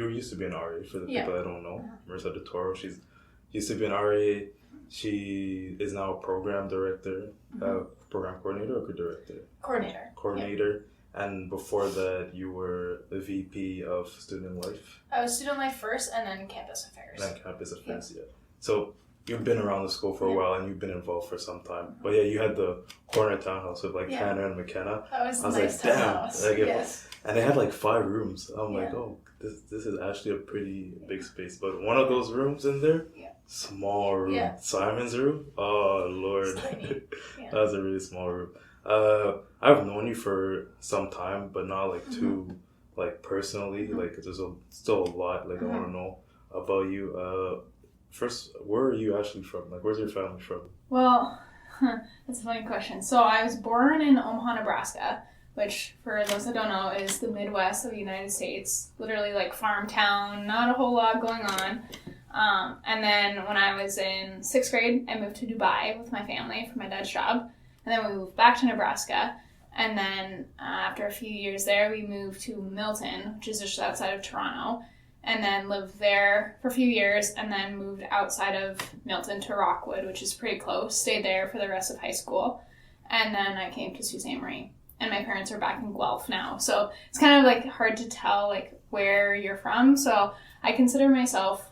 you used to be an RA for the people that don't know. Marissa Ditoro, she used to be an RA. She is now a program director, program coordinator or director? Coordinator. Yep. And before that, you were the VP of Student Life. I was Student Life first, and then Campus Affairs. Yeah. So you've been around the school for a while, and you've been involved for some time. But yeah, you had the corner townhouse with Hannah and McKenna. That was nice townhouse. Yes. And they had 5 rooms. I'm like, oh, this is actually a pretty big space. But one of those rooms in there, small room. Yeah. Simon's room. Oh Lord, that was a really small room. I've known you for some time, but not too personally. There's still a lot I want to know about you. First, where are you actually from? Where's your family from? Well, that's a funny question. So I was born in Omaha, Nebraska, which for those that don't know is the Midwest of the United States. Literally farm town, not a whole lot going on. And then when I was in 6th grade, I moved to Dubai with my family for my dad's job. And then we moved back to Nebraska. And then after a few years there, we moved to Milton, which is just outside of Toronto. And then lived there for a few years and then moved outside of Milton to Rockwood, which is pretty close. Stayed there for the rest of high school. And then I came to Sault Ste. Marie. And my parents are back in Guelph now. So it's kind of hard to tell where you're from. So I consider myself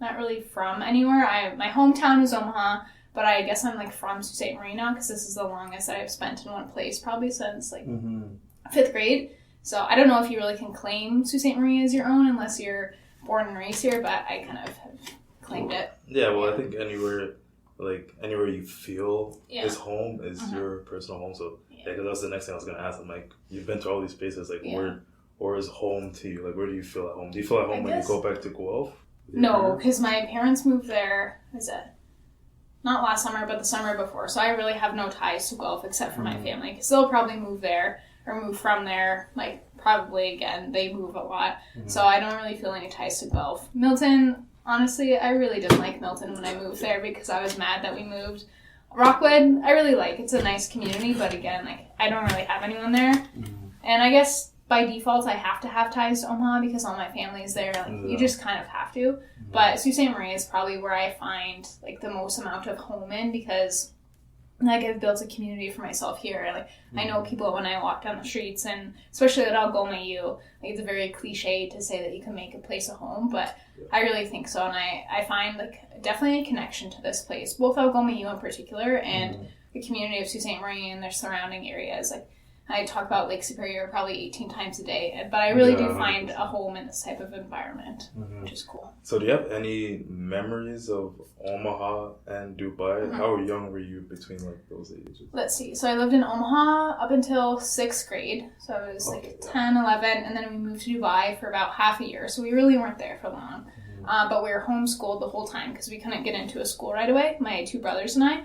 not really from anywhere. My hometown is Omaha. But I guess I'm from Sault Ste. Marie now because this is the longest that I've spent in one place, probably since 5th grade. So I don't know if you really can claim Sault Ste. Marie as your own unless you're born and raised here, but I kind of have claimed it. Yeah, well, I think anywhere you feel is home is your personal home. So because that's the next thing I was gonna ask. I'm you've been to all these places. Where is home to you? Where do you feel at home? Do you feel at home when you go back to Guelph? No, because my parents moved there. Not last summer, but the summer before. So I really have no ties to Guelph except for my family. Because they'll probably move there or move from there. Probably again, they move a lot. So I don't really feel any ties to Guelph. Milton, honestly, I really didn't like Milton when I moved there because I was mad that we moved. Rockwood, I really like. It's a nice community, but again, I don't really have anyone there. And I guess by default, I have to have ties to Omaha because all my family is there. You just kind of have to. But Sault Ste. Marie is probably where I find the most amount of home in because I've built a community for myself here. I know people when I walk down the streets, and especially at Algoma U. It's a very cliche to say that you can make a place a home, but I really think so. And I find definitely a connection to this place, both Algoma U in particular and the community of Sault Ste. Marie and their surrounding areas. I talk about Lake Superior probably 18 times a day, but I really do find a home in this type of environment, which is cool. So do you have any memories of Omaha and Dubai? How young were you between those ages? Let's see. So I lived in Omaha up until 6th grade. So I was 10, 11, and then we moved to Dubai for about half a year. So we really weren't there for long. But we were homeschooled the whole time because we couldn't get into a school right away, my 2 brothers and I.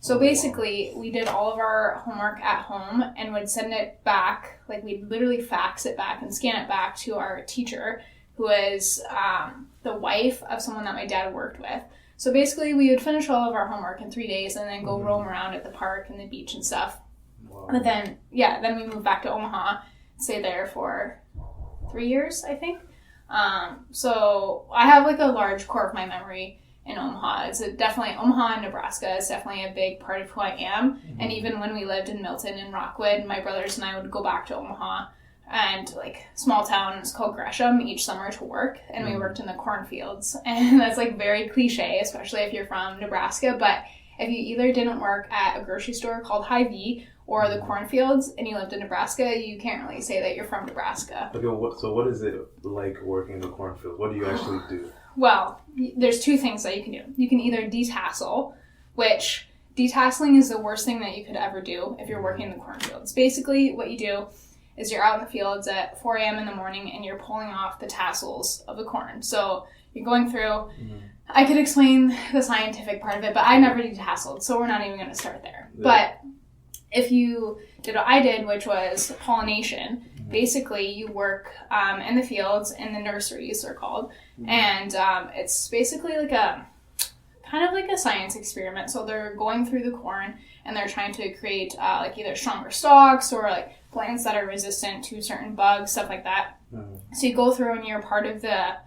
So basically, we did all of our homework at home and would send it back, we'd literally fax it back and scan it back to our teacher, who was the wife of someone that my dad worked with. So basically, we would finish all of our homework in 3 days and then go roam around at the park and the beach and stuff. Wow. But then we moved back to Omaha, stayed there for 3 years, I think. So I have a large core of my memory in Omaha. It's definitely Omaha and Nebraska is definitely a big part of who I am. And even when we lived in Milton and Rockwood, my brothers and I would go back to Omaha and small town, it's called Gresham, each summer to work, and we worked in the cornfields. And that's very cliche, especially if you're from Nebraska. But if you either didn't work at a grocery store called Hy-Vee or the cornfields and you lived in Nebraska, you can't really say that you're from Nebraska. Okay, so what is it like working in the cornfield? What do you actually do? Well, there's 2 things that you can do. You can either detassel, which detasseling is the worst thing that you could ever do if you're working in the cornfields. Basically, what you do is you're out in the fields at 4 a.m. in the morning and you're pulling off the tassels of the corn. So you're going through, I could explain the scientific part of it, but I never detasseled, so we're not even going to start there. Yeah. But if you did what I did, which was pollination, basically you work in the fields, in the nurseries they're called, and it's basically kind of like a science experiment. So they're going through the corn and they're trying to create like either stronger stalks or like plants that are resistant to certain bugs, stuff like that. So you go through and you're part of the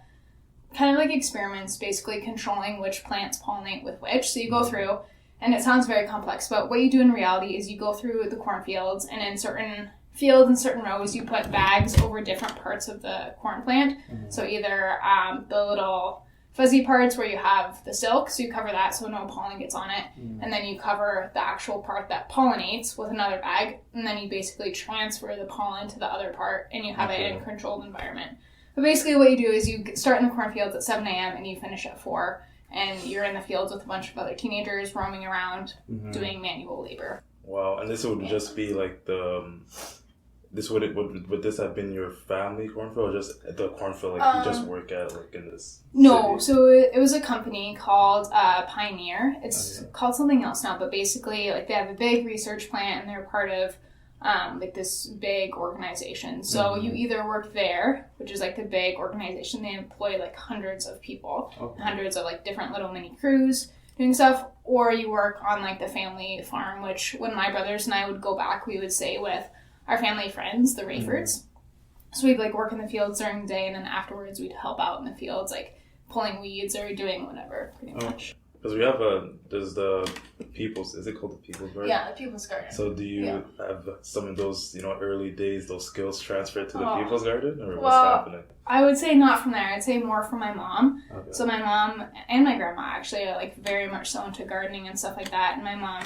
kind of like experiments, basically controlling which plants pollinate with which. So you go through, and it sounds very complex, but what you do in reality is you go through the cornfields, and in certain fields and certain rows, you put bags over different parts of the corn plant. So either the little fuzzy parts where you have the silk, so you cover that so no pollen gets on it, and then you cover the actual part that pollinates with another bag, and then you basically transfer the pollen to the other part, and you have it in a controlled environment. But basically what you do is you start in the cornfields at 7 a.m. and you finish at 4, and you're in the fields with a bunch of other teenagers roaming around doing manual labor. Wow, and this would just be like would this have been your family cornfield, or just the cornfield like you just work at like in this No, city? so it was a company called Pioneer. It's called something else now, but basically like they have a big research plant and they're part of like this big organization. So you either work there, which is like the big organization, they employ like hundreds of people, hundreds of like different little mini crews doing stuff, or you work on like the family farm, which when my brothers and I would go back, we would stay with our family friends, the Rayfords. So we'd like work in the fields during the day, and then afterwards we'd help out in the fields, like pulling weeds or doing whatever, pretty much. Because we have there's the People's, is it called the People's Garden? Yeah, the People's Garden. So do you have some of those, early days, those skills transferred to the People's Garden, or what's happening? I would say not from there. I'd say more from my mom. Okay. So my mom and my grandma actually are like very much so into gardening and stuff like that, and my mom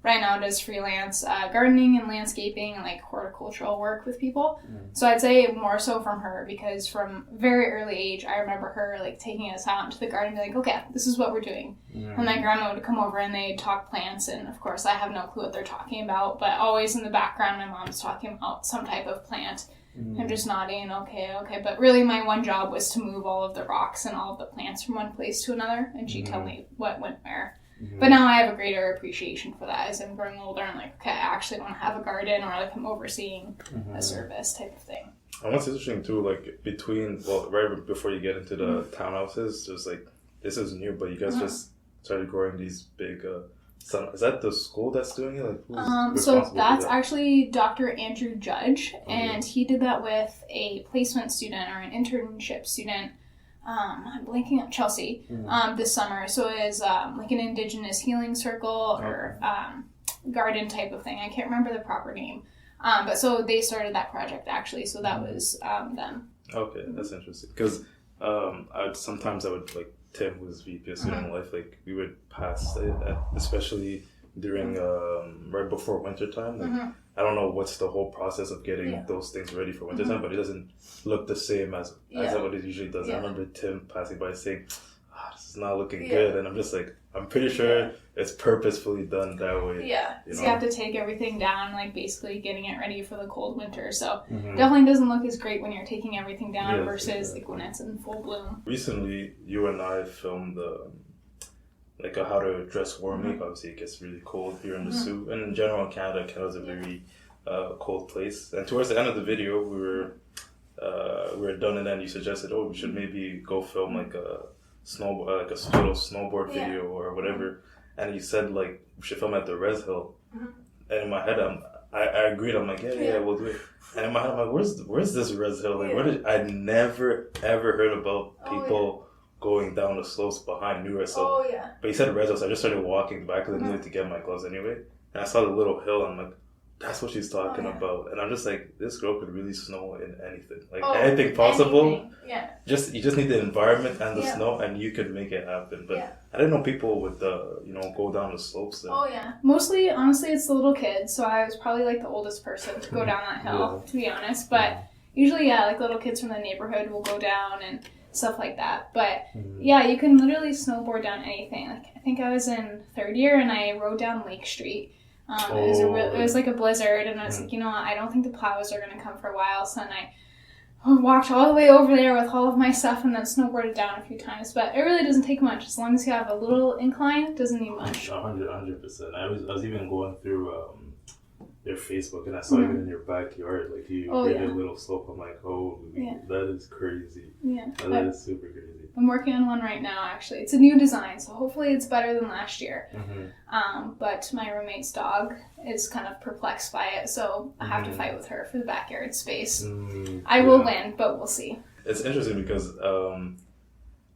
right now does freelance gardening and landscaping and like horticultural work with people. So I'd say more so from her, because from very early age, I remember her like taking us out into the garden and be like, okay, this is what we're doing. And my grandma would come over and they'd talk plants, and of course I have no clue what they're talking about, but always in the background my mom's talking about some type of plant. I'm just nodding, okay. But really my one job was to move all of the rocks and all of the plants from one place to another, and she'd tell me what went where. But now I have a greater appreciation for that as I'm growing older. I'm like, okay, I actually want to have a garden, or like I'm overseeing a service type of thing. And what's interesting too, like right before you get into the townhouses, just like, this is new, but you guys just started growing these big, is that the school that's doing it? Like, who's so that's actually Dr. Andrew Judge, and he did that with a placement student or an internship student. I'm blanking on Chelsea, this summer. So it is like an Indigenous healing circle or garden type of thing. I can't remember the proper name. But so they started that project actually. So that was them. Okay, that's interesting. Because sometimes I would like Tim, who's VP of Student Life, like we would pass it, especially during right before wintertime. Like, I don't know what's the whole process of getting those things ready for wintertime, but it doesn't look the same as what it usually does. I remember Tim passing by saying, this is not looking good, and I'm just like, I'm pretty sure it's purposefully done that way. So you have to take everything down, like basically getting it ready for the cold winter. So definitely doesn't look as great when you're taking everything down versus like when it's in full bloom. Recently, you and I filmed like how to dress warmly. Obviously, it gets really cold here in the Sioux, and in general in Canada. Canada's a very cold place. And towards the end of the video, we were done, and then you suggested, we should maybe go film like a little snowboard video or whatever. And you said like we should film at the Res Hill. And in my head, I agreed. I'm like, yeah, we'll do it. And in my head, I'm like, where's this Res Hill? Like, I never ever heard about people going down the slopes behind New Res Hill. But you said Res Hill, so I just started walking back because I needed to get my gloves anyway. And I saw the little hill, and I'm like, that's what she's talking about. And I'm just like, this girl could really snow in anything. Like anything possible. You just need the environment and the snow, and you could make it happen. But I didn't know people would go down the slopes there. Mostly, honestly, it's the little kids. So I was probably like the oldest person to go down that hill, to be honest. But usually, like little kids from the neighborhood will go down and stuff like that. But you can literally snowboard down anything. Like I think I was in third year and I rode down Lake Street. It was like a blizzard, and I was like, you know what, I don't think the plows are going to come for a while, so then I walked all the way over there with all of my stuff and then snowboarded down a few times. But it really doesn't take much. As long as you have a little incline, it doesn't need much. 100%. I was even going through their Facebook, and I saw even in your backyard, like you did a little slope. I'm like, that is crazy. That is super crazy. I'm working on one right now, actually. It's a new design, so hopefully it's better than last year. But my roommate's dog is kind of perplexed by it, so I have to fight with her for the backyard space. I will win, but we'll see. It's interesting because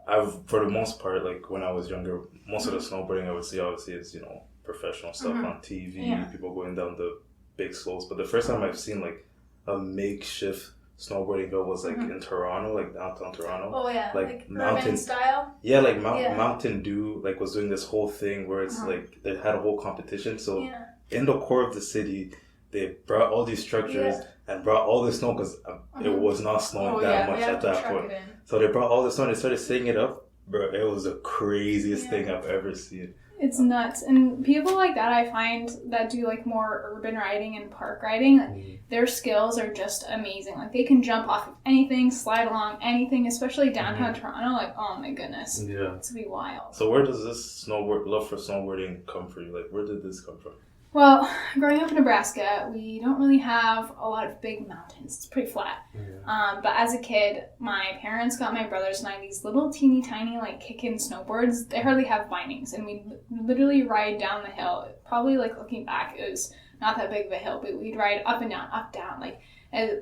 I've, for the most part, like when I was younger, most of the snowboarding I would see obviously is, you know, professional stuff on TV, people going down the big slopes. But the first time I've seen like a makeshift snowboarding hill was like in Toronto, like downtown Toronto. Oh yeah, like mountain style. Yeah, like Mountain Dew like was doing this whole thing where it's like they had a whole competition. So in the core of the city, they brought all these structures and brought all the snow because it was not snowing that much at that point. So they brought all the snow and they started setting it up. Bro, it was the craziest thing I've ever seen. It's nuts. And people like that, I find, that do like more urban riding and park riding, like, their skills are just amazing. Like they can jump off of anything, slide along anything, especially downtown Toronto. Like, oh my goodness. Yeah. It's gonna be wild. So where does this love for snowboarding come for you? Like, where did this come from? Well, growing up in Nebraska, we don't really have a lot of big mountains. It's pretty flat. But as a kid, my parents got my brothers and I these little teeny tiny like kick-in snowboards. They hardly have bindings, and we literally ride down the hill. Probably like looking back, it was not that big of a hill, but we'd ride up and down, like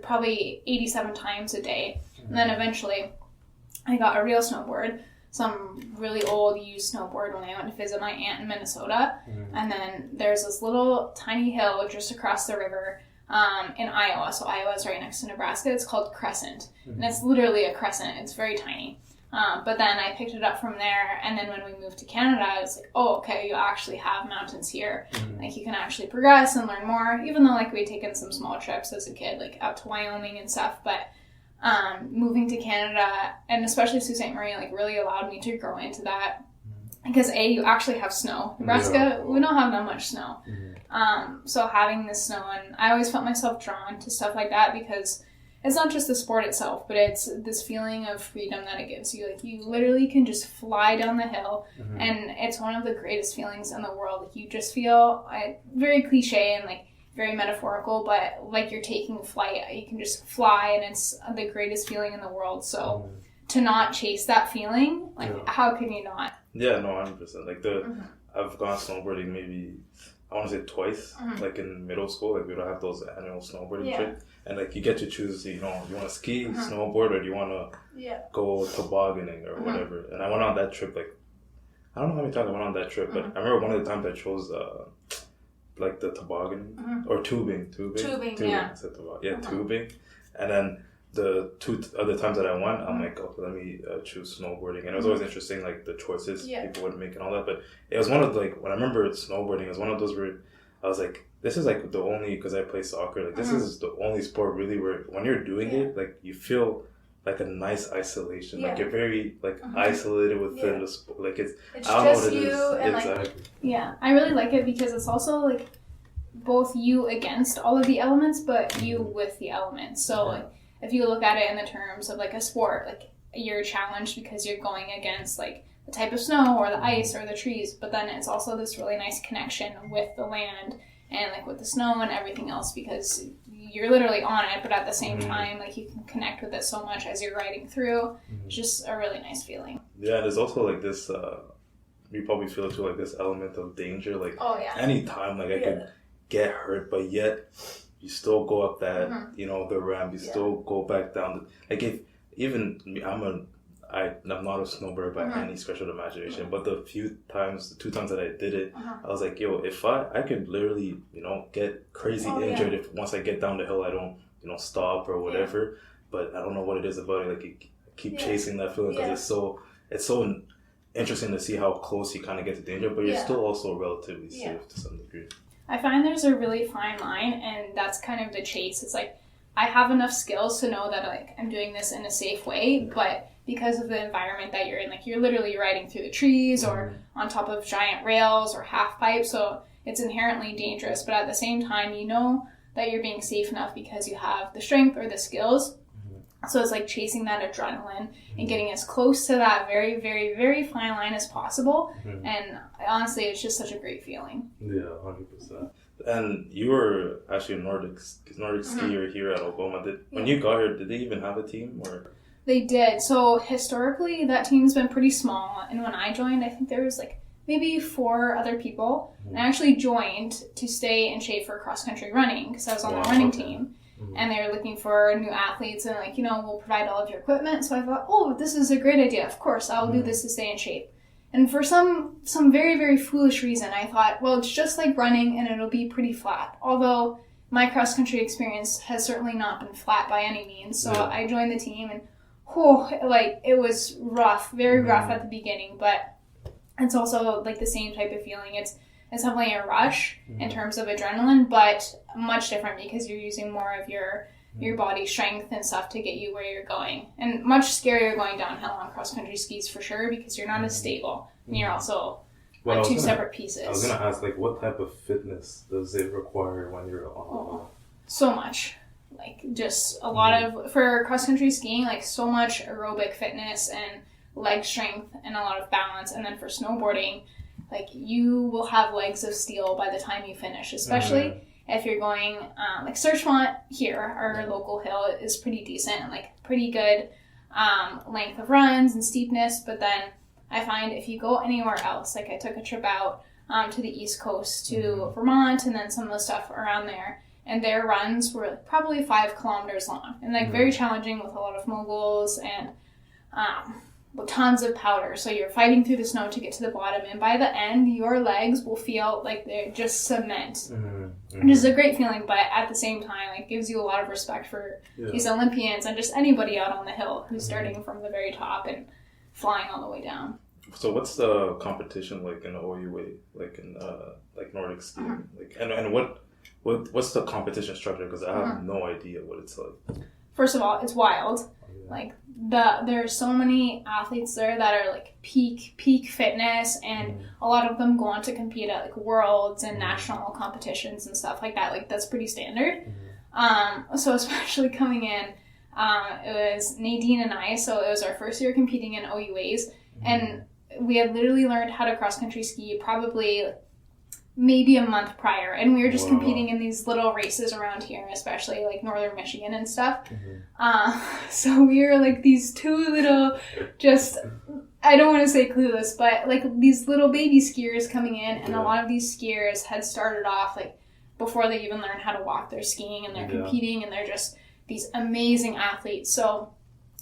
probably 87 times a day. And then eventually, I got a real snowboard. Some really old used snowboard when I went to visit my aunt in Minnesota. And then there's this little tiny hill just across the river in Iowa. So Iowa is right next to Nebraska. It's called Crescent. And it's literally a crescent. It's very tiny. But then I picked it up from there. And then when we moved to Canada, I was like, oh, okay, you actually have mountains here. Like you can actually progress and learn more. Even though like we'd taken some small trips as a kid, like out to Wyoming and stuff. But moving to Canada, and especially Sault Ste. Marie, like really allowed me to grow into that because you actually have snow. Nebraska, we don't have that much snow. So having this snow, and I always felt myself drawn to stuff like that because it's not just the sport itself, but it's this feeling of freedom that it gives you. Like you literally can just fly down the hill, and it's one of the greatest feelings in the world. Like you just feel very cliche and like very metaphorical, but like you're taking flight. You can just fly, and it's the greatest feeling in the world. So to not chase that feeling, like how can you not? Yeah, no, 100%. Like I've gone snowboarding maybe, I want to say twice, like in middle school. Like we don't have those annual snowboarding trips, and like you get to choose, you know, you want to ski, snowboard, or do you want to go tobogganing or whatever. And I went on that trip, like I don't know how many times I went on that trip, but I remember one of the times I chose like the toboggan or tubing. Yeah. I said tubing. And then the two other times that I went, I'm like, okay, let me choose snowboarding. And it was always interesting, like the choices people would make and all that. But it was one of like, when I remember snowboarding, it was one of those where I was like, this is like the only, because I play soccer, like this is the only sport really where when you're doing it, like you feel like a nice isolation. Like you're very like isolated within the sport. Like it's I don't know what it is. And exactly. Like, I really like it because it's also like both you against all of the elements, but you with the elements. So like if you look at it in the terms of like a sport, like you're challenged because you're going against like the type of snow or the ice or the trees, but then it's also this really nice connection with the land and like with the snow and everything else because you're literally on it, but at the same time, like you can connect with it so much as you're riding through. It's just a really nice feeling. Yeah, there's also like this, you probably feel it too, like this element of danger. Like anytime, like I could get hurt, but yet you still go up that, you know, the ramp, you still go back down. Like if even I'm not a snowboarder by any stretch of the imagination, but the two times that I did it, I was like, yo, if I could literally, you know, get crazy injured if once I get down the hill, I don't, you know, stop or whatever. But I don't know what it is about it. Like you keep chasing that feeling because it's so interesting to see how close you kind of get to danger, but you're still also relatively safe to some degree. I find there's a really fine line, and that's kind of the chase. It's like I have enough skills to know that like I'm doing this in a safe way, but because of the environment that you're in, like you're literally riding through the trees or on top of giant rails or half pipes, so it's inherently dangerous, but at the same time you know that you're being safe enough because you have the strength or the skills. So it's like chasing that adrenaline and getting as close to that very, very, very fine line as possible. And honestly, it's just such a great feeling. Yeah, 100%. And you were actually a Nordic skier here at Algoma. When you got here, did they even have a team or? They did. So historically, that team's been pretty small. And when I joined, I think there was like maybe 4 other people. And I actually joined to stay in shape for cross-country running because I was on the running team. And they were looking for new athletes and like, we'll provide all of your equipment. So I thought, oh, this is a great idea. Of course, I'll do this to stay in shape. And for some very, very foolish reason, I thought, well, it's just like running and it'll be pretty flat. Although my cross-country experience has certainly not been flat by any means. So I joined the team and it was rough, very rough at the beginning, but it's also like the same type of feeling. It's definitely a rush in terms of adrenaline, but much different because you're using more of your body strength and stuff to get you where you're going. And much scarier going downhill on cross-country skis for sure because you're not as stable. And you're also on 2 separate pieces. I was going to ask, like, what type of fitness does it require when you're on so much. Like, just a lot of, for cross-country skiing, like, so much aerobic fitness and leg strength and a lot of balance. And then for snowboarding, like, you will have legs of steel by the time you finish, especially if you're going, like, Searchmont here, our local hill, is pretty decent and, like, pretty good length of runs and steepness. But then I find if you go anywhere else, like, I took a trip out to the East Coast, to Vermont, and then some of the stuff around there, and their runs were like, probably 5 kilometers long and, like, very challenging with a lot of moguls and tons of powder. So you're fighting through the snow to get to the bottom, and by the end, your legs will feel like they're just cement, which is a great feeling, but at the same time, it gives you a lot of respect for these Olympians and just anybody out on the hill who's starting from the very top and flying all the way down. So what's the competition like in the OUA, like in like Nordic skiing, like and what's the competition structure? Because I have no idea what it's like. First of all, it's wild. Like there's so many athletes there that are like peak fitness, and a lot of them go on to compete at like worlds and national competitions and stuff like that. Like that's pretty standard. So especially coming in, it was Nadine and I. So it was our first year competing in OUAs, and we had literally learned how to cross country ski probably maybe a month prior, and we were just competing in these little races around here, especially like northern Michigan and stuff. So we were like these 2 little, just, I don't want to say clueless, but like these little baby skiers coming in, and a lot of these skiers had started off like before they even learned how to walk, they're skiing and they're competing, and they're just these amazing athletes. So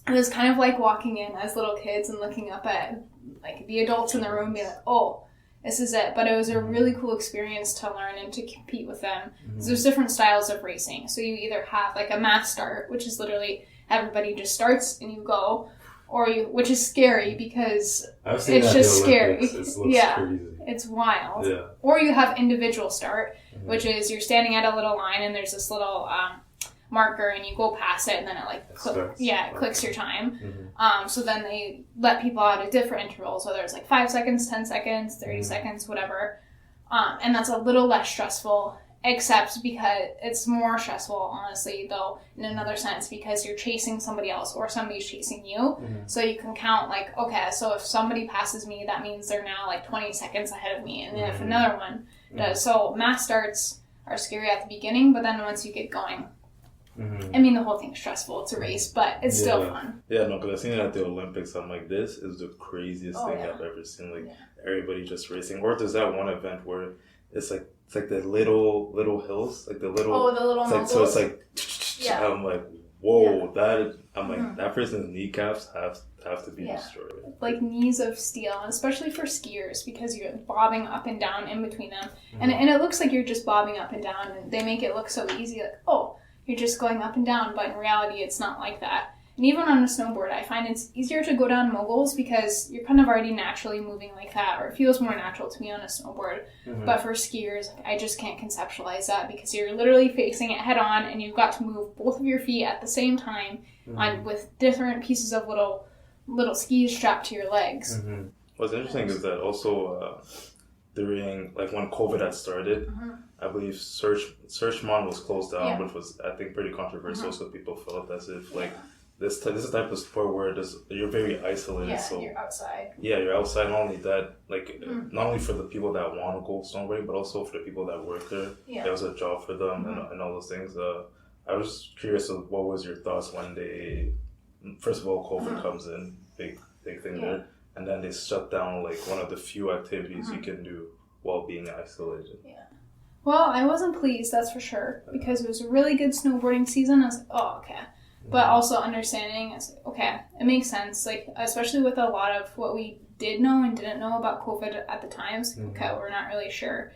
it was kind of like walking in as little kids and looking up at like the adults in the room and being like, oh, this is it. But it was a really cool experience to learn and to compete with them. There's different styles of racing. So you either have like a mass start, which is literally everybody just starts and you go, or which is scary because it's just scary. It looks crazy. It's wild. Yeah. Or you have individual start, which is you're standing at a little line and there's this little marker and you go past it and then it like clicks your time. So then they let people out at different intervals, whether it's like 5 seconds, 10 seconds, 30 seconds, whatever. And that's a little less stressful, except because it's more stressful, honestly, though, in another sense, because you're chasing somebody else or somebody's chasing you. So you can count like, okay, so if somebody passes me, that means they're now like 20 seconds ahead of me. And then if another one does. So mass starts are scary at the beginning, but then once you get going, I mean, the whole thing's stressful. It's a race, but it's still fun. Yeah, no, because I've seen it at the Olympics. I'm like, this is the craziest thing I've ever seen. Like, everybody just racing. Or there's that one event where it's like the little hills, like the little. Oh, the little moguls. So it's like, I'm like, whoa, that person's kneecaps have to be destroyed. Like knees of steel, especially for skiers, because you're bobbing up and down in between them, and it looks like you're just bobbing up and down, and they make it look so easy, like, oh, you're just going up and down, but in reality, it's not like that. And even on a snowboard, I find it's easier to go down moguls because you're kind of already naturally moving like that, or it feels more natural to me on a snowboard. But for skiers, I just can't conceptualize that because you're literally facing it head on, and you've got to move both of your feet at the same time with different pieces of little skis strapped to your legs. What's interesting is that also during, like, when COVID had started, I believe Searchmont was closed down, which was, I think, pretty controversial. So people felt as if, like, this is a type of sport where you're very isolated. Yeah, so you're outside. Yeah, you're outside. Not only that, like, not only for the people that want to go snowboarding, but also for the people that work there. Yeah. There was a job for them and all those things. I was curious of what was your thoughts when they first of all, COVID comes in, big thing there. And then they shut down like one of the few activities you can do while being isolated. Yeah. Well, I wasn't pleased, that's for sure, because it was a really good snowboarding season. I was like, oh, okay. But also understanding, I was like, okay, it makes sense. Like, especially with a lot of what we did know and didn't know about COVID at the time. It's like, okay, we're not really sure.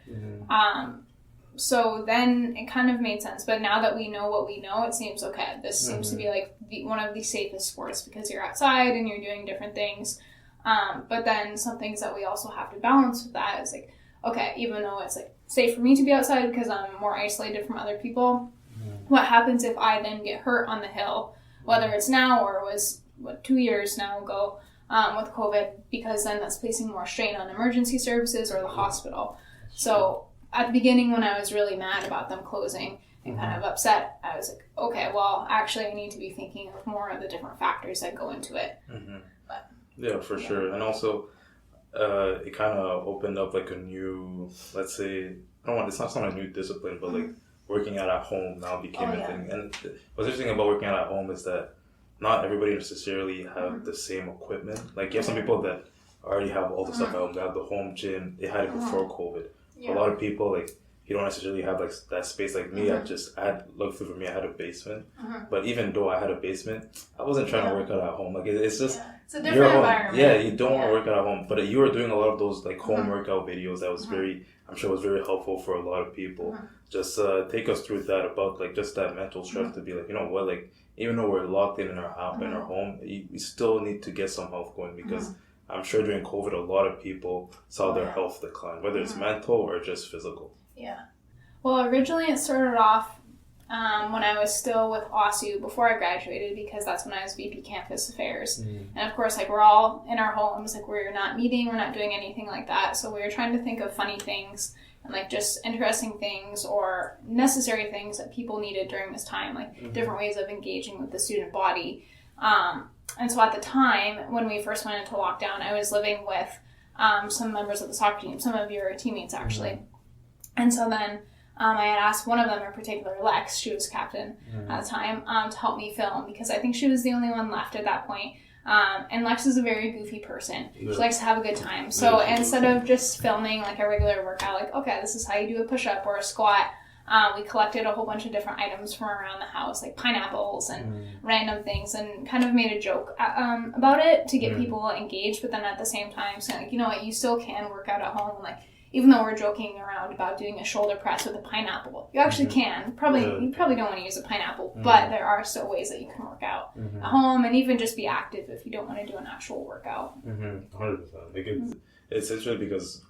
So then it kind of made sense. But now that we know what we know, it seems okay. This seems to be like one of the safest sports because you're outside and you're doing different things. But then some things that we also have to balance with that is like, okay, even though it's like safe for me to be outside because I'm more isolated from other people, what happens if I then get hurt on the hill, whether it's now or was 2 years now ago with COVID, because then that's placing more strain on emergency services or the hospital. So at the beginning when I was really mad about them closing and kind of upset, I was like, okay, well, actually I need to be thinking of more of the different factors that go into it. But, yeah, for sure. And also, it kind of opened up like a new, let's say, it's not a new discipline, but like working out at home now became a thing. And what's interesting about working out at home is that not everybody necessarily have the same equipment. Like you have some people that already have all the stuff at home. They have the home gym. They had it before COVID. A lot of people, like, you don't necessarily have like that space. Like me, luckily for me, I had a basement. But even though I had a basement, I wasn't trying to work out at home. Like it's just it's a different environment. Yeah, you don't want to work out at home. But you were doing a lot of those like home workout videos. That was I'm sure was very helpful for a lot of people. Just take us through that about like just that mental strength to be like, you know what, like even though we're locked in our house, in our home, we still need to get some health going because I'm sure during COVID, a lot of people saw their health decline, whether it's mental or just physical. Yeah. Well, originally it started off when I was still with AUSU before I graduated, because that's when I was VP Campus Affairs. And of course, like we're all in our homes, like we're not meeting, we're not doing anything like that. So we were trying to think of funny things and like just interesting things or necessary things that people needed during this time, like different ways of engaging with the student body. And so at the time, when we first went into lockdown, I was living with some members of the soccer team, some of your teammates actually. And so then I had asked one of them in particular, Lex, she was captain at the time, to help me film because I think she was the only one left at that point. And Lex is a very goofy person. She likes to have a good time. So instead of just filming like a regular workout, like, okay, this is how you do a push-up or a squat, we collected a whole bunch of different items from around the house, like pineapples and random things, and kind of made a joke about it to get people engaged, but then at the same time saying, like, you know what, you still can work out at home. Like, even though we're joking around about doing a shoulder press with a pineapple, you actually can. You probably don't want to use a pineapple, but there are still ways that you can work out at home and even just be active if you don't want to do an actual workout. 100%. Like it's interesting because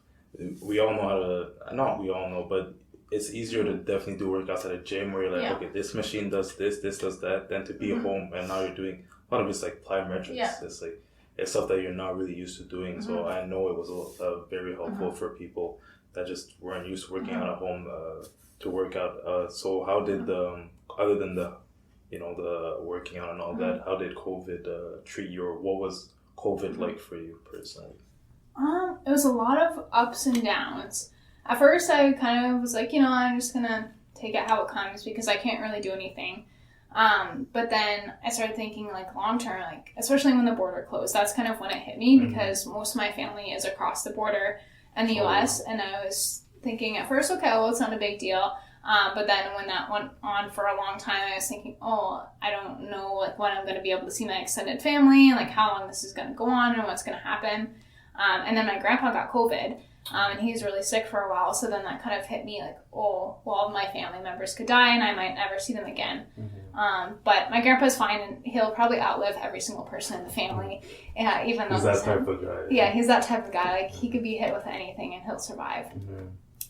we all know how to, not we all know, but it's easier to definitely do workouts at a gym where you're like, okay, this machine does this does that, than to be at home and now you're doing a lot of it's like plyometrics. It's like it's stuff that you're not really used to doing. So I know it was very helpful for people that just weren't used to working out at home to work out. So how did other than the working out and all that, how did COVID treat you, or what was COVID like for you personally? It was a lot of ups and downs. At first, I kind of was like, I'm just gonna take it how it comes because I can't really do anything. But then I started thinking like long term, like especially when the border closed, that's kind of when it hit me because most of my family is across the border in the US, and I was thinking at first, okay, well, it's not a big deal. But then when that went on for a long time, I was thinking, I don't know like when I'm going to be able to see my extended family and like how long this is going to go on and what's going to happen. And then my grandpa got COVID. And he was really sick for a while, so then that kind of hit me like, well, my family members could die and I might never see them again. But my grandpa's fine and he'll probably outlive every single person in the family. Even though he's that type of guy. Yeah, he's that type of guy. Like he could be hit with anything and he'll survive.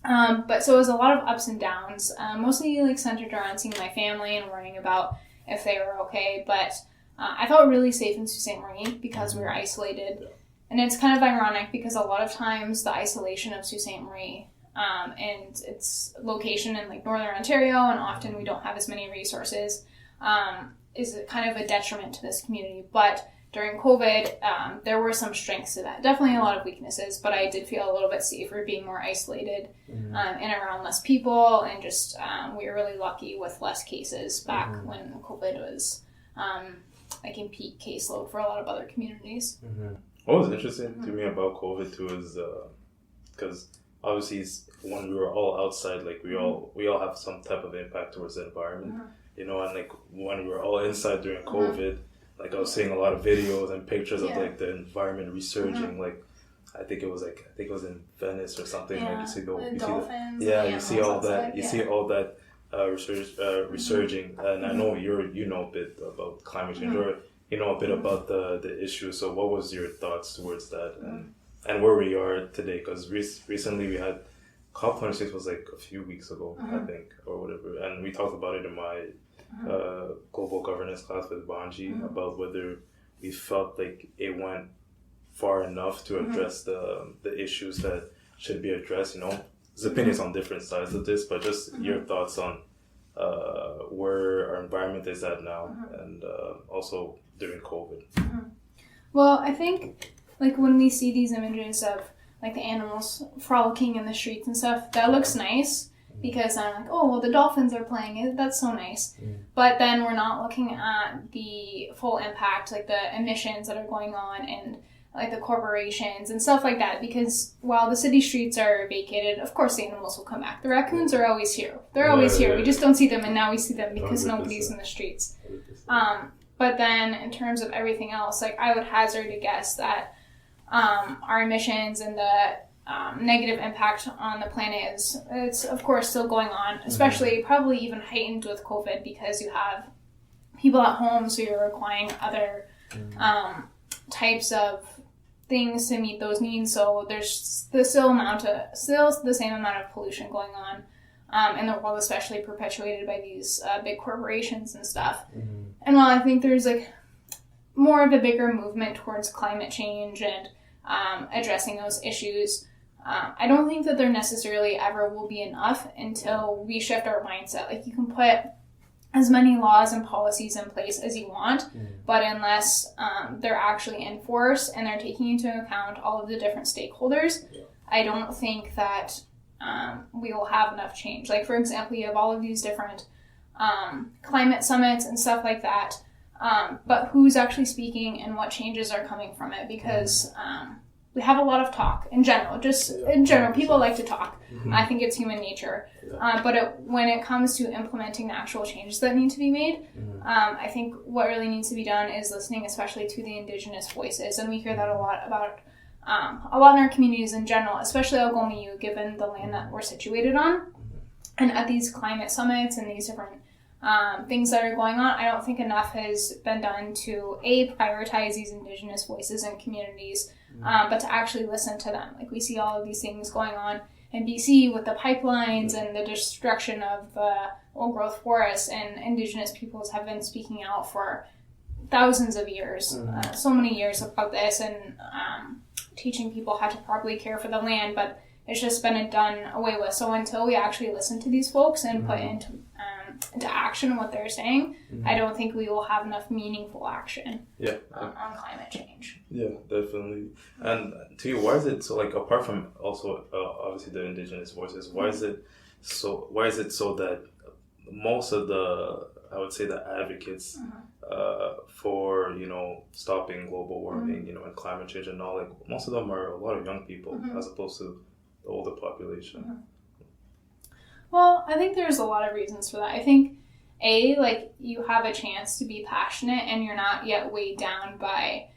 But so it was a lot of ups and downs, mostly like centered around seeing my family and worrying about if they were okay. But I felt really safe in Sault Ste. Marie because we were isolated. And it's kind of ironic because a lot of times the isolation of Sault Ste. Marie and its location in like Northern Ontario, and often we don't have as many resources, is kind of a detriment to this community. But during COVID, there were some strengths to that. Definitely a lot of weaknesses, but I did feel a little bit safer being more isolated and around less people. And just we were really lucky with less cases back when COVID was like in peak caseload for a lot of other communities. Mm-hmm. What was interesting to me about COVID too is because obviously when we were all outside, like we all have some type of impact towards the environment, you know, and like when we were all inside during COVID, like I was seeing a lot of videos and pictures of like the environment resurging, like I think it was in Venice or something. Like you see dolphins. You see all that. You see all that resurging, and I know you know a bit about climate change, or you know a bit about the issue. So, what was your thoughts towards that, and where we are today? Because recently we had COP26 was like a few weeks ago, I think, or whatever, and we talked about it in my global governance class with Banji about whether we felt like it went far enough to address the issues that should be addressed. You know, there's opinions on different sides of this, but just your thoughts on where our environment is at now, and also during COVID. Well, I think like when we see these images of like the animals frolicking in the streets and stuff, that looks nice. Because I'm like, oh, well, the dolphins are playing it. That's so nice. But then we're not looking at the full impact, like the emissions that are going on and like the corporations and stuff like that. Because while the city streets are vacated, of course the animals will come back. The raccoons are always here. They're always here. We just don't see them, and now we see them because 100%. Nobody's in the streets. But then in terms of everything else, like I would hazard a guess that our emissions and the negative impact on the planet it's of course still going on, especially probably even heightened with COVID because you have people at home, so you're requiring other types of things to meet those needs. So there's still the same amount of pollution going on in the world, especially perpetuated by these big corporations and stuff. And while I think there's like more of a bigger movement towards climate change and addressing those issues, I don't think that there necessarily ever will be enough until we shift our mindset. Like you can put as many laws and policies in place as you want, but unless they're actually enforced and they're taking into account all of the different stakeholders, I don't think that we will have enough change. Like for example, you have all of these different climate summits and stuff like that, but who's actually speaking and what changes are coming from it? Because we have a lot of talk in general. People like to talk. I think it's human nature. But when it comes to implementing the actual changes that need to be made, I think what really needs to be done is listening, especially to the Indigenous voices. And we hear that a lot in our communities in general, especially Algoma U, given the land that we're situated on. And at these climate summits and these different things that are going on, I don't think enough has been done to prioritize these Indigenous voices and communities, but to actually listen to them. Like we see all of these things going on in BC with the pipelines and the destruction of the old growth forests, and Indigenous peoples have been speaking out for thousands of years, so many years about this, and teaching people how to properly care for the land, but it's just been done away with. So until we actually listen to these folks and put into action what they're saying, I don't think we will have enough meaningful action on climate change. Yeah, definitely. And to you, why is it so, like, apart from also obviously the Indigenous voices, why is it so that most of the, I would say, the advocates for, you know, stopping global warming, you know, and climate change and all, like, most of them are a lot of young people as opposed to the older population? Well, I think there's a lot of reasons for that. I think, like, you have a chance to be passionate and you're not yet weighed down by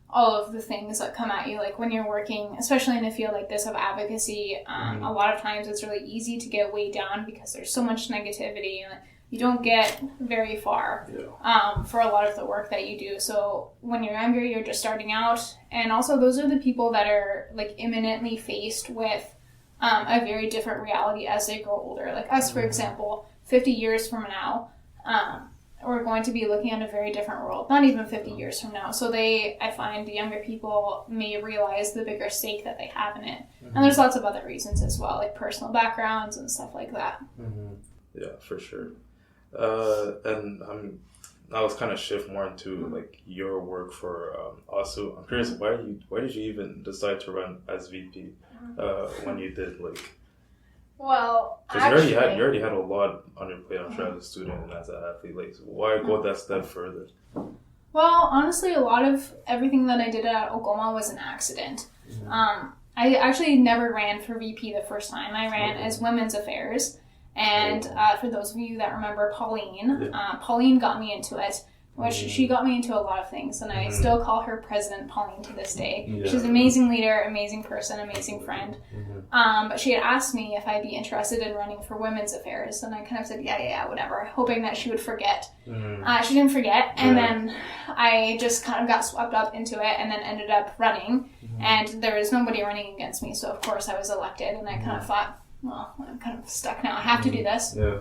all of the things that come at you. Like, when you're working, especially in a field like this of advocacy, a lot of times it's really easy to get weighed down because there's so much negativity and you don't get very far for a lot of the work that you do. So when you're younger, you're just starting out. And also those are the people that are, like, imminently faced with a very different reality as they grow older. Like us, for example, 50 years from now, we're going to be looking at a very different world, not even 50 years from now. So I find the younger people may realize the bigger stake that they have in it. And there's lots of other reasons as well, like personal backgrounds and stuff like that. Yeah, for sure. And I was kind of shift more into like your work for AUSU. I'm curious, why did you even decide to run as VP when you did, like? Well, because you already had a lot on your plate, I'm sure, as a student and as an athlete. Like, why go that step further? Well, honestly, a lot of everything that I did at Algoma was an accident. I actually never ran for VP the first time. I ran as Women's Affairs. And for those of you that remember Pauline, Pauline got me into it, which she got me into a lot of things. And I still call her President Pauline to this day. Yeah. She's an amazing leader, amazing person, amazing friend. But she had asked me if I'd be interested in running for Women's Affairs. And I kind of said, yeah, whatever, hoping that she would forget. She didn't forget. And then I just kind of got swept up into it and then ended up running. And there was nobody running against me. So, of course, I was elected. And I kind of thought, well, I'm kind of stuck now. I have to do this. Yeah.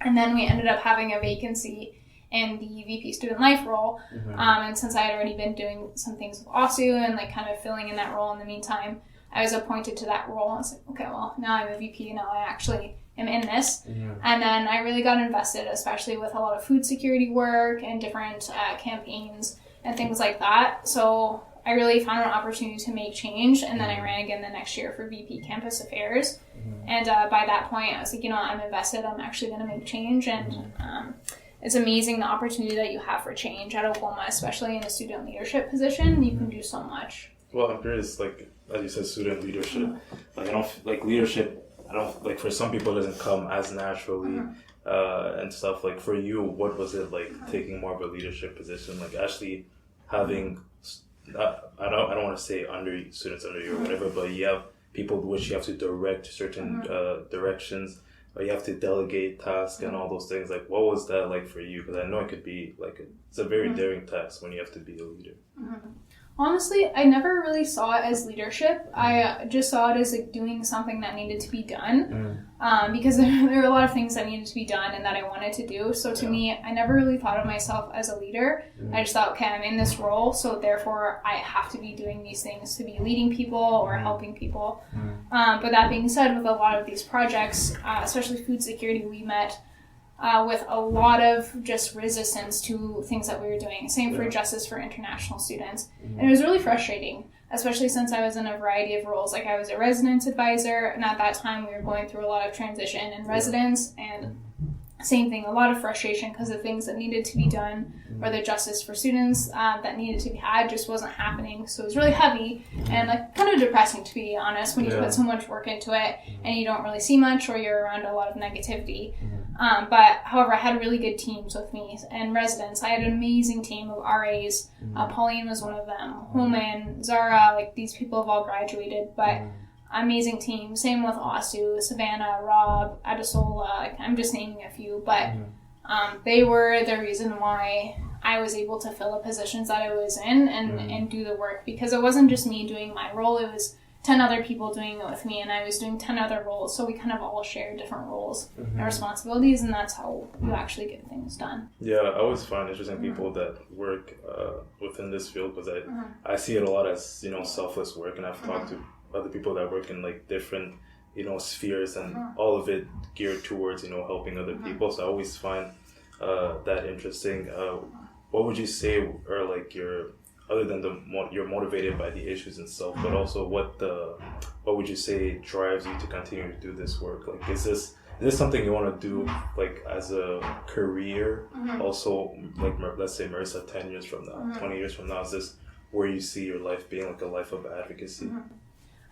And then we ended up having a vacancy in the VP Student Life role. And since I had already been doing some things with AUSU and like kind of filling in that role in the meantime, I was appointed to that role. I was like, okay, well, now I'm a VP. Now I actually am in this. And then I really got invested, especially with a lot of food security work and different campaigns and things like that. So I really found an opportunity to make change, and then I ran again the next year for VP Campus Affairs. And by that point, I was like, I'm invested. I'm actually going to make change, and it's amazing the opportunity that you have for change at Algoma, especially in a student leadership position. You can do so much. Well, I'm curious, like as you said, student leadership. Like I don't like leadership. I don't like for some people it doesn't come as naturally and stuff. Like for you, what was it like taking more of a leadership position? Like actually having. I don't want to say students under you or whatever, but you have people which you have to direct certain directions, or you have to delegate tasks and all those things. Like, what was that like for you? Because I know it could be like it's a very daring task when you have to be a leader. Honestly, I never really saw it as leadership. I just saw it as like doing something that needed to be done because there were a lot of things that needed to be done and that I wanted to do. So to me, I never really thought of myself as a leader. I just thought, okay, I'm in this role, so therefore I have to be doing these things to be leading people or helping people. But that being said, with a lot of these projects, especially food security, we met with a lot of just resistance to things that we were doing. Same for Justice for International Students. And it was really frustrating, especially since I was in a variety of roles. Like I was a residence advisor, and at that time we were going through a lot of transition in residence, and same thing, a lot of frustration because the things that needed to be done or the justice for students that needed to be had just wasn't happening. So it was really heavy and like kind of depressing, to be honest, when you put so much work into it and you don't really see much or you're around a lot of negativity. But however, I had really good teams with me and residents. I had an amazing team of RAs. Pauline was one of them. Holman, Zara, like these people have all graduated, but amazing team. Same with AUSU, Savannah, Rob, Adesola. Like, I'm just naming a few, but they were the reason why I was able to fill the positions that I was in and do the work, because it wasn't just me doing my role. It was 10 other people doing it with me, and I was doing 10 other roles, so we kind of all shared different roles and responsibilities, and that's how you actually get things done. Yeah, I always find interesting people that work within this field, because I see it a lot as, selfless work, and I've talked to other people that work in like different, spheres, and all of it geared towards, helping other people. So I always find that interesting. What would you say are like other than you're motivated by the issues itself, but also what would you say drives you to continue to do this work? Like, is this something you want to do like as a career? Also, like let's say Marissa, 10 years from now, 20 years from now, is this where you see your life being, like a life of advocacy?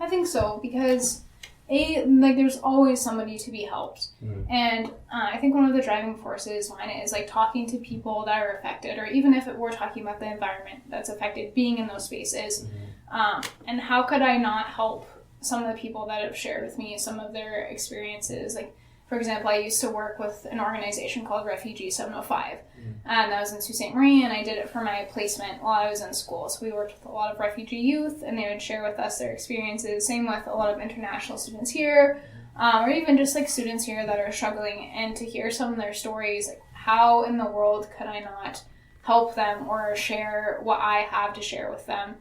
I think so, because there's always somebody to be helped. And I think one of the driving forces behind it is like talking to people that are affected, or even if we're talking about the environment that's affected, being in those spaces. And how could I not help some of the people that have shared with me some of their experiences? Like, for example, I used to work with an organization called Refugee 705, and that was in Sault Ste. Marie, and I did it for my placement while I was in school. So we worked with a lot of refugee youth, and they would share with us their experiences. Same with a lot of international students here, or even just like students here that are struggling, and to hear some of their stories, like how in the world could I not help them or share what I have to share with them?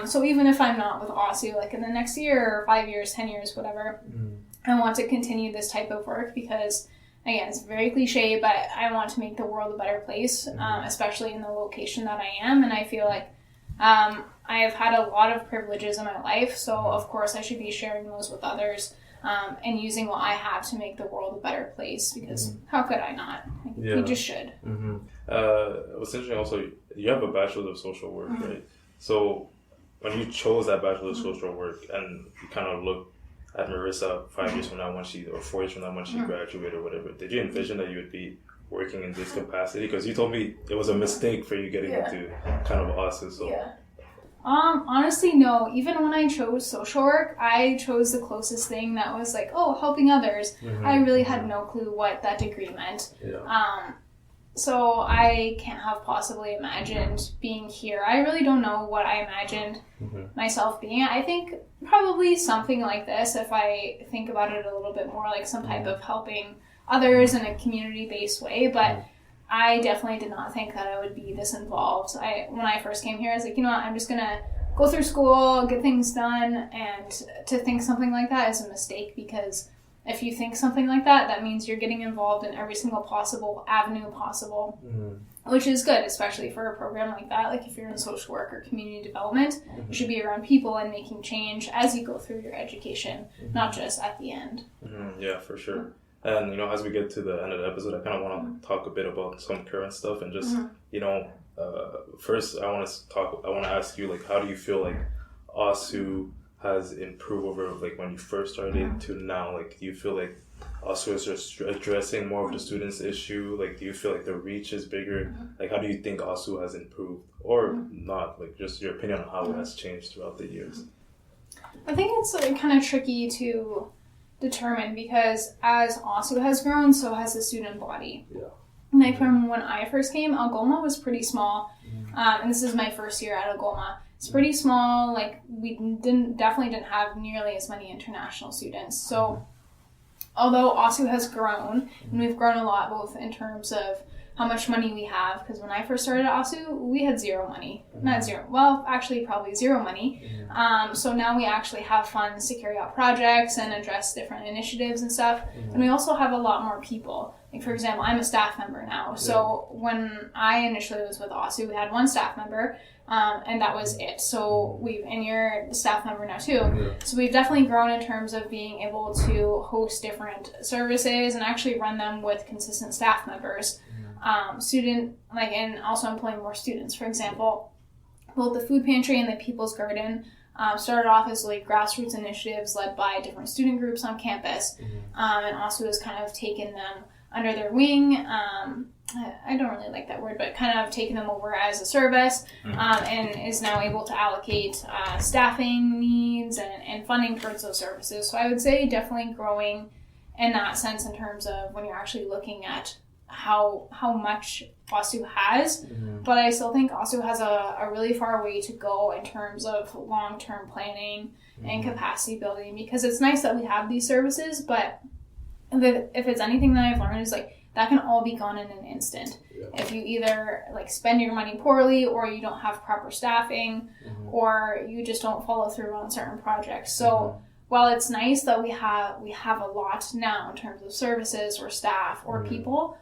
So even if I'm not with AUSU, like in the next year or 5 years, 10 years, whatever, I want to continue this type of work because, again, it's very cliche, but I want to make the world a better place, especially in the location that I am. And I feel like I have had a lot of privileges in my life, so of course I should be sharing those with others and using what I have to make the world a better place, because how could I not? We just should. What's interesting also, you have a Bachelor of Social Work, right? So when you chose that Bachelor of Social Work and you kind of look at Marissa 5 years from now or 4 years from now when she graduated or whatever, did you envision that you would be working in this capacity? Because you told me it was a mistake for you getting into kind of AUSU. So. Yeah. Honestly, no. Even when I chose social work, I chose the closest thing that was like, oh, helping others. I really had no clue what that degree meant. Yeah. So I can't have possibly imagined being here. I really don't know what I imagined myself being. I think probably something like this, if I think about it a little bit more, like some type of helping others in a community-based way. But I definitely did not think that I would be this involved. When I first came here, I was like, you know what, I'm just going to go through school, get things done, and to think something like that is a mistake, because if you think something like that, that means you're getting involved in every single possible avenue possible, which is good, especially for a program like that. Like if you're in social work or community development, you should be around people and making change as you go through your education, not just at the end. Yeah, for sure. And, as we get to the end of the episode, I kind of want to talk a bit about some current stuff and just, first I want to ask you, like, how do you feel like AUSU has improved over, like, when you first started to now? Like, do you feel like AUSU is just addressing more of the students' issue? Like, do you feel like the reach is bigger? Like, how do you think AUSU has improved or not? Like, just your opinion on how it has changed throughout the years. I think it's kind of tricky to determine, because as AUSU has grown, so has the student body. Yeah. Like from when I first came, Algoma was pretty small, and this is my first year at Algoma. It's pretty small. Like we definitely didn't have nearly as many international students. So although AUSU has grown, and we've grown a lot, both in terms of how much money we have, because when I first started at AUSU, we had zero money. Not zero, well, actually probably zero money. So now we actually have funds to carry out projects and address different initiatives and stuff. And we also have a lot more people. Like, for example, I'm a staff member now. So when I initially was with AUSU, we had one staff member, and that was it. So and you're a staff member now too. So we've definitely grown in terms of being able to host different services and actually run them with consistent staff members. And also employing more students. For example, both the food pantry and the People's Garden started off as like grassroots initiatives led by different student groups on campus, and AUSU has kind of taken them under their wing. I don't really like that word, but kind of taken them over as a service, and is now able to allocate staffing needs and funding towards those services. So I would say definitely growing in that sense in terms of when you're actually looking at how much AUSU has, but I still think AUSU has a really far way to go in terms of long-term planning and capacity building, because it's nice that we have these services, but if it's anything that I've learned is like that can all be gone in an instant. If you either like spend your money poorly, or you don't have proper staffing, or you just don't follow through on certain projects. So while it's nice that we have a lot now in terms of services or staff or people,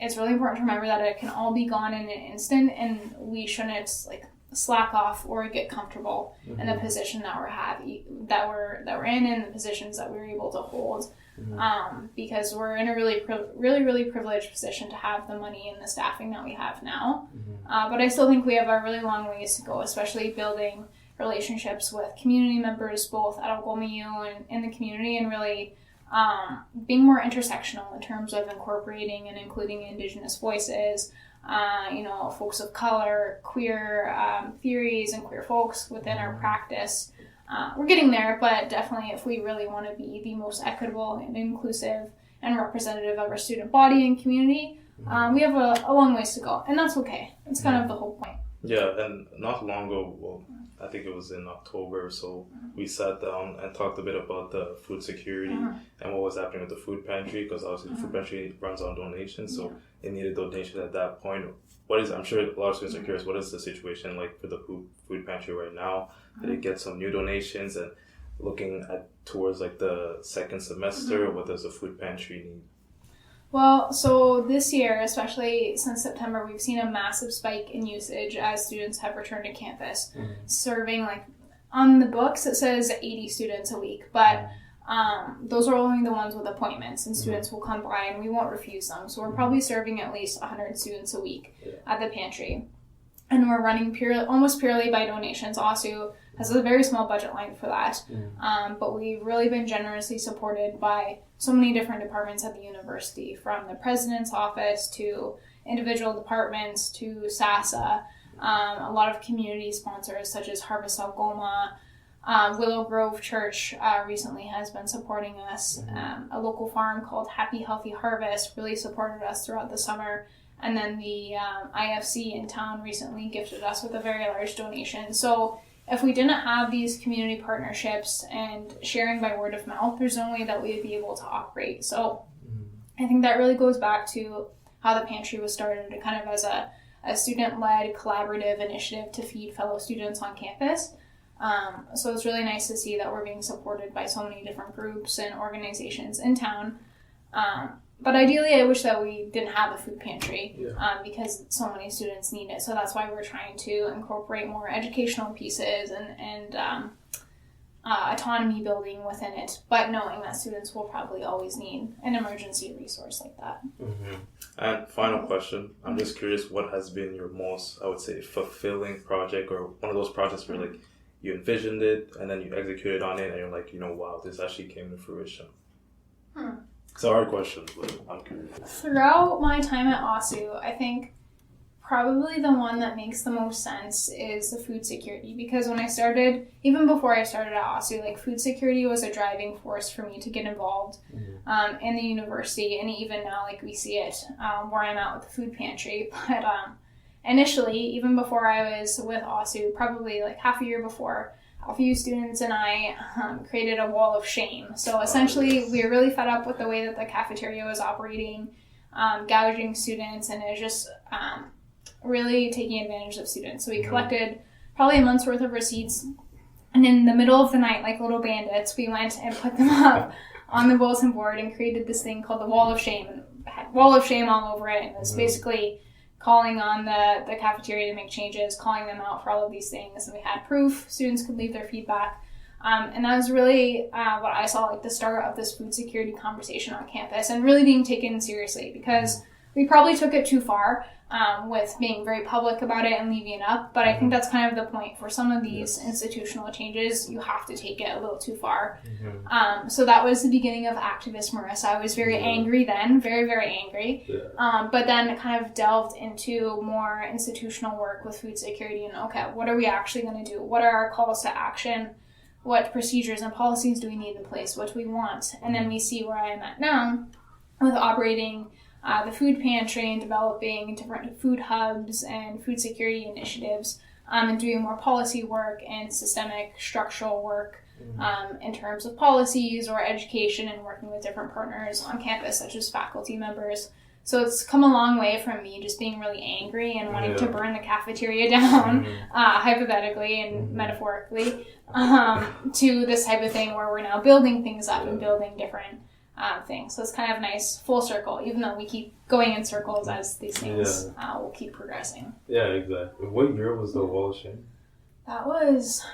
it's really important to remember that it can all be gone in an instant, and we shouldn't like slack off or get comfortable in the position that we're in and the positions that we're able to hold, because we're in a really privileged position to have the money and the staffing that we have now. But I still think we have a really long ways to go, especially building relationships with community members, both at Algoma U and in the community, and really being more intersectional in terms of incorporating and including Indigenous voices, folks of color, queer theories, and queer folks within our practice. We're getting there, but definitely if we really want to be the most equitable and inclusive and representative of our student body and community, we have a long ways to go, and that's okay. That's kind of the whole point. Yeah, and not long ago, I think it was in October or so, we sat down and talked a bit about the food security and what was happening with the food pantry, because obviously the food pantry runs on donations, so it needed donations at that point. I'm sure a lot of students are curious, what is the situation like for the food pantry right now? Did it get some new donations? And looking towards like the second semester, what does the food pantry need? Well, so this year, especially since September, we've seen a massive spike in usage as students have returned to campus, serving like on the books it says 80 students a week, but those are only the ones with appointments, and students will come by and we won't refuse them. So we're probably serving at least 100 students a week at the pantry. And we're running almost purely by donations. AUSU has a very small budget line for that. But we've really been generously supported by so many different departments at the university, from the president's office to individual departments to SASA, a lot of community sponsors such as Harvest Algoma, Willow Grove Church recently has been supporting us. A local farm called Happy Healthy Harvest really supported us throughout the summer. And then the IFC in town recently gifted us with a very large donation. So if we didn't have these community partnerships and sharing by word of mouth, there's no way that we'd be able to operate. So I think that really goes back to how the pantry was started, kind of as a student-led collaborative initiative to feed fellow students on campus. So it's really nice to see that we're being supported by so many different groups and organizations in town. But ideally, I wish that we didn't have a food pantry because so many students need it. So that's why we're trying to incorporate more educational pieces and autonomy building within it, but knowing that students will probably always need an emergency resource like that. And final question, I'm just curious, what has been your most, I would say, fulfilling project, or one of those projects where like you envisioned it and then you executed on it and you're like, wow, this actually came to fruition? It's a hard question, but I'm curious. Throughout my time at AUSU, I think probably the one that makes the most sense is the food security, because when I started, even before I started at AUSU, like food security was a driving force for me to get involved in the university, and even now, like we see it where I'm at with the food pantry. But initially, even before I was with AUSU, probably like half a year before, a few students and I created a wall of shame. So essentially, we were really fed up with the way that the cafeteria was operating, gouging students, and it was just really taking advantage of students. So we collected probably a month's worth of receipts, and in the middle of the night, like little bandits, we went and put them up on the bulletin board and created this thing called the wall of shame. And it had wall of shame all over it, and it was basically calling on the cafeteria to make changes, calling them out for all of these things. And we had proof. Students could leave their feedback. And that was really what I saw like the start of this food security conversation on campus, and really being taken seriously, because we probably took it too far with being very public about it and leaving it up. But I think that's kind of the point. For some of these institutional changes, you have to take it a little too far. So that was the beginning of activist Marissa. I was very angry then, very, very angry. But then kind of delved into more institutional work with food security and, okay, what are we actually going to do? What are our calls to action? What procedures and policies do we need in place? What do we want? And then we see where I am at now with operating the food pantry and developing different food hubs and food security initiatives, and doing more policy work and systemic structural work in terms of policies or education, and working with different partners on campus, such as faculty members. So it's come a long way from me just being really angry and wanting to burn the cafeteria down, hypothetically and metaphorically, to this type of thing where we're now building things up and building different things. So it's kind of nice full circle, even though we keep going in circles as these things will keep progressing. Yeah, exactly. What year was the wall of shame? That was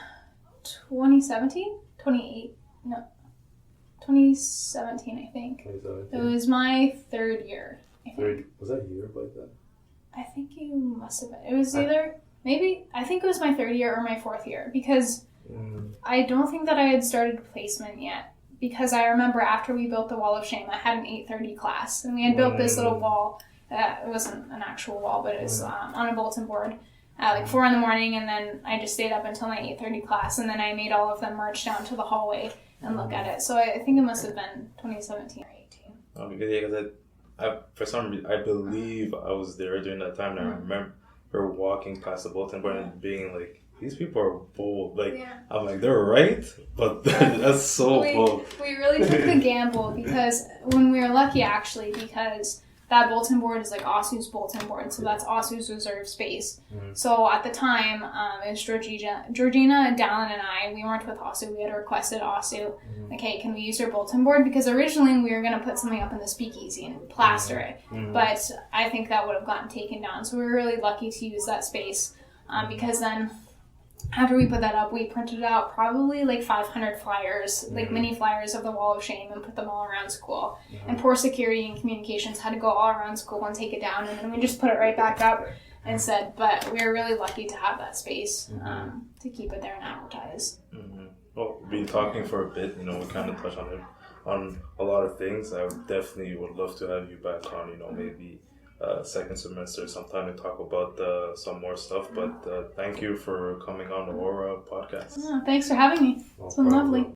2017? 2017, I think. 2017. It was my third year. Was that year like that? I think you must have been. It was either, I think it was my third year or my fourth year, because I don't think that I had started placement yet. Because I remember after we built the wall of shame, I had an 8:30 class, and we had built this little wall. It wasn't an actual wall, but it was on a bulletin board at like 4 a.m, and then I just stayed up until my 8:30 class, and then I made all of them march down to the hallway and look at it. So I think it must have been 2017 or 18. Oh, because I for some reason, I believe I was there during that time, and I remember walking past the bulletin board and being like, these people are bold. Like, I'm like, they're right, but that's so bold. We really took the gamble, because when we were lucky, actually, because that bulletin board is like AUSU's bulletin board, so that's AUSU's reserved space. So at the time, it was Georgina, Dallin, and I. We weren't with AUSU. We had requested AUSU, like, hey, can we use your bulletin board? Because originally we were going to put something up in the speakeasy and plaster it, but I think that would have gotten taken down. So we were really lucky to use that space, because then after we put that up, we printed out probably like 500 flyers, like mini flyers of the Wall of Shame, and put them all around school. And poor security and communications had to go all around school and take it down, and then we just put it right back up and said, but we were really lucky to have that space to keep it there and advertise. Well, we've been talking for a bit, we kind of touched on a lot of things. I definitely would love to have you back on, maybe second semester sometime to talk about some more stuff. But thank you for coming on the Aura podcast. Thanks for having me. It's been lovely.